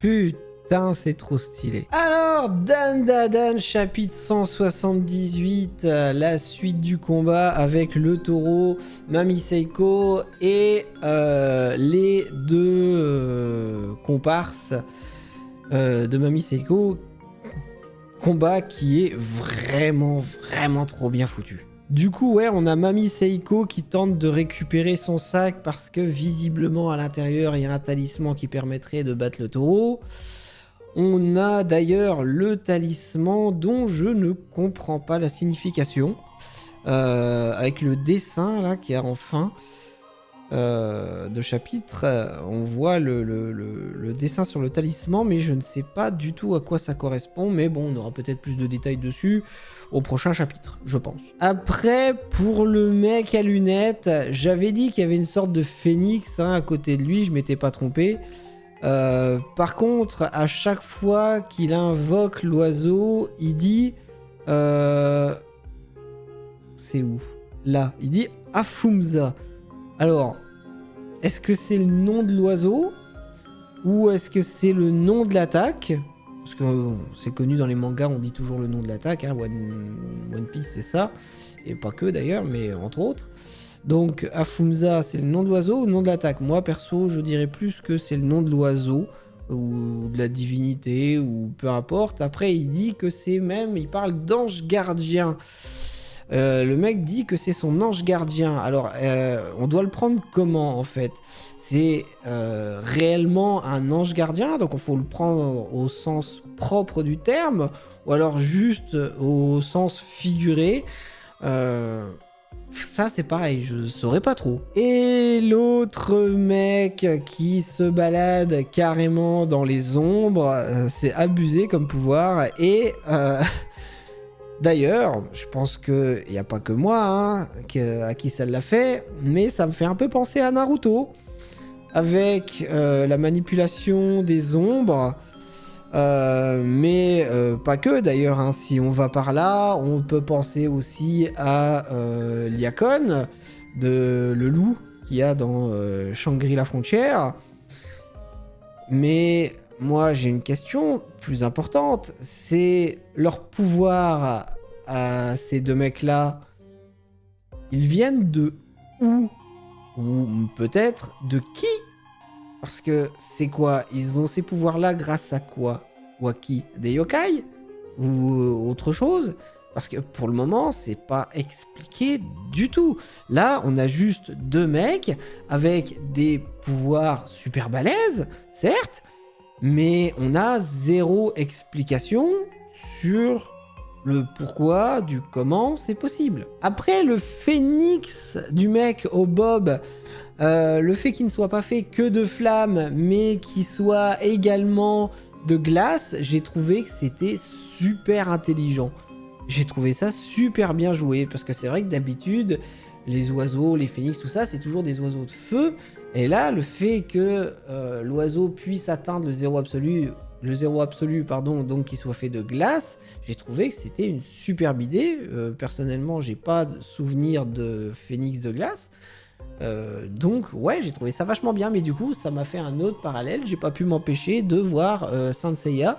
Putain, c'est trop stylé. Alors, Dan, chapitre 178, la suite du combat avec le taureau, Mami Seiko et les deux comparses de Mami Seiko. Combat qui est vraiment trop bien foutu. Du coup, ouais, on a Mami Seiko qui tente de récupérer son sac parce que visiblement à l'intérieur, il y a un talisman qui permettrait de battre le taureau. On a d'ailleurs le talisman dont je ne comprends pas la signification. Avec le dessin là qui est en fin de chapitre, on voit le dessin sur le talisman, mais je ne sais pas du tout à quoi ça correspond. Mais bon, on aura peut-être plus de détails dessus au prochain chapitre, je pense. Après, pour le mec à lunettes, j'avais dit qu'il y avait une sorte de phénix à côté de lui, je m'étais pas trompé. Par contre, à chaque fois qu'il invoque l'oiseau, il dit... C'est où? Là, il dit Afumza. Alors, est-ce que c'est le nom de l'oiseau? Ou est-ce que c'est le nom de l'attaque? Parce que c'est connu dans les mangas, on dit toujours le nom de l'attaque. Hein. One Piece, c'est ça. Et pas que d'ailleurs, mais entre autres. Donc, Afumza, c'est le nom de l'oiseau ou le nom de l'attaque? Moi, perso, je dirais plus que c'est le nom de l'oiseau, ou de la divinité, ou peu importe. Après, il dit que c'est même... Il parle d'ange gardien. Le mec dit que c'est son ange gardien. Alors, on doit le prendre comment, en fait? C'est réellement un ange gardien, donc il faut le prendre au sens propre du terme, ou alors juste au sens figuré. Ça, c'est pareil, je saurais pas trop. Et l'autre mec qui se balade carrément dans les ombres, c'est abusé comme pouvoir. Et d'ailleurs, je pense qu'il n'y a pas que moi hein, à qui ça l'a fait, mais ça me fait un peu penser à Naruto, avec la manipulation des ombres. Mais pas que d'ailleurs, hein. Si on va par là, on peut penser aussi à Lyakon, le loup qu'il y a dans Shangri-La Frontière. Mais moi j'ai une question plus importante, c'est leur pouvoir à ces deux mecs-là, ils viennent de où? Ou peut-être de qui? Parce que c'est quoi? Ils ont ces pouvoirs-là grâce à quoi? Ou à qui? Des yokai? Ou autre chose? Parce que pour le moment, c'est pas expliqué du tout. Là, on a juste deux mecs avec des pouvoirs super balèzes, certes, mais on a zéro explication sur le pourquoi, du comment c'est possible. Après, le phénix du mec au bob, le fait qu'il ne soit pas fait que de flammes, mais qu'il soit également de glace, j'ai trouvé que c'était super intelligent. J'ai trouvé ça super bien joué, parce que c'est vrai que d'habitude, les oiseaux, les phénix, tout ça, c'est toujours des oiseaux de feu. Et là, le fait que l'oiseau puisse atteindre le zéro absolu, donc qu'il soit fait de glace, j'ai trouvé que c'était une superbe idée. Personnellement, j'ai pas de souvenir de phénix de glace. Donc ouais, j'ai trouvé ça vachement bien, mais du coup ça m'a fait un autre parallèle, j'ai pas pu m'empêcher de voir Saint Seiya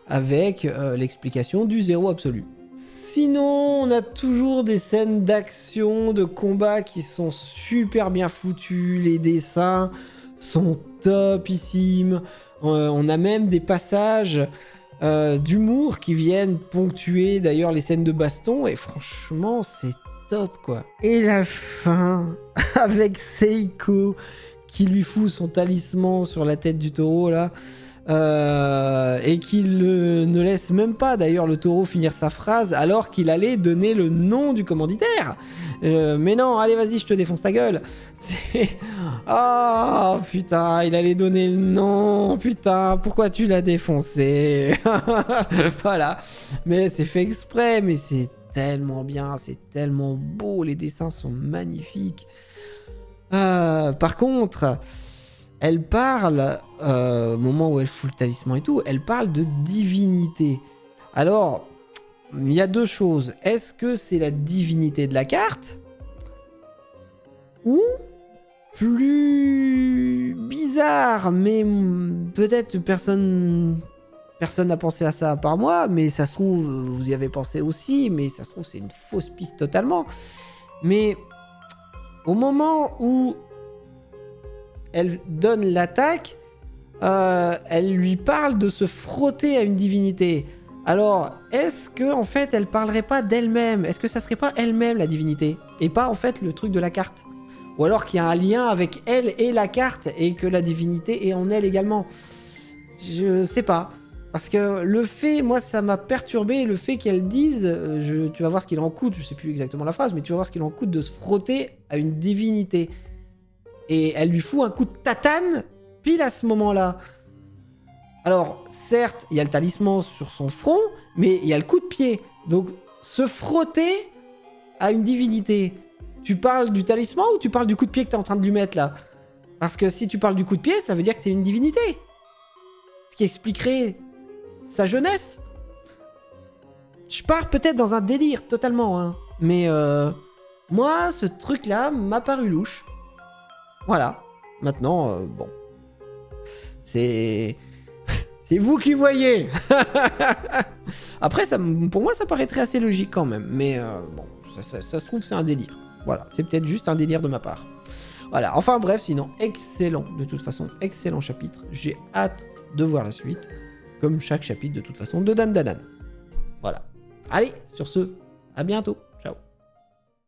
avec l'explication du zéro absolu. Sinon, on a toujours des scènes d'action, de combat qui sont super bien foutues, les dessins sont topissimes, on a même des passages d'humour qui viennent ponctuer d'ailleurs les scènes de baston, et franchement c'est top quoi. Et la fin avec Seiko qui lui fout son talisman sur la tête du taureau là, et qu'il ne laisse même pas d'ailleurs le taureau finir sa phrase alors qu'il allait donner le nom du commanditaire. Mais non, allez vas-y, je te défonce ta gueule. Oh putain, il allait donner le nom, putain, pourquoi tu l'as défoncé? Voilà, mais c'est fait exprès, mais c'est tellement bien, c'est tellement beau, les dessins sont magnifiques. Par contre, elle parle, au moment où elle fout le talisman et tout, elle parle de divinité. Alors, il y a deux choses. Est-ce que c'est la divinité de la carte? Ou plus bizarre, mais peut-être personne n'a pensé à ça à part moi, mais ça se trouve, vous y avez pensé aussi, mais ça se trouve, c'est une fausse piste totalement. Mais au moment où elle donne l'attaque, elle lui parle de se frotter à une divinité. Alors, est-ce que en fait, elle parlerait pas d'elle-même? Est-ce que ça serait pas elle-même la divinité? Et pas en fait le truc de la carte? Ou alors qu'il y a un lien avec elle et la carte, et que la divinité est en elle également? Je sais pas. Parce que le fait, moi ça m'a perturbé, le fait qu'elle dise, tu vas voir ce qu'il en coûte, je sais plus exactement la phrase, mais tu vas voir ce qu'il en coûte de se frotter à une divinité. Et elle lui fout un coup de tatane pile à ce moment-là. Alors, certes, il y a le talisman sur son front, mais il y a le coup de pied. Donc, se frotter à une divinité. Tu parles du talisman ou tu parles du coup de pied que t'es en train de lui mettre, là? Parce que si tu parles du coup de pied, ça veut dire que t'es une divinité. Ce qui expliquerait sa jeunesse. Je pars peut-être dans un délire, totalement, hein. Mais, moi, ce truc-là m'a paru louche. Voilà. Maintenant, bon. C'est vous qui voyez. Après, pour moi, ça paraîtrait assez logique quand même. Mais bon, ça se trouve, c'est un délire. Voilà, c'est peut-être juste un délire de ma part. Voilà, enfin bref, sinon, excellent. De toute façon, excellent chapitre. J'ai hâte de voir la suite. Comme chaque chapitre, de toute façon, de Dan Dan Dan. Voilà. Allez, sur ce, à bientôt.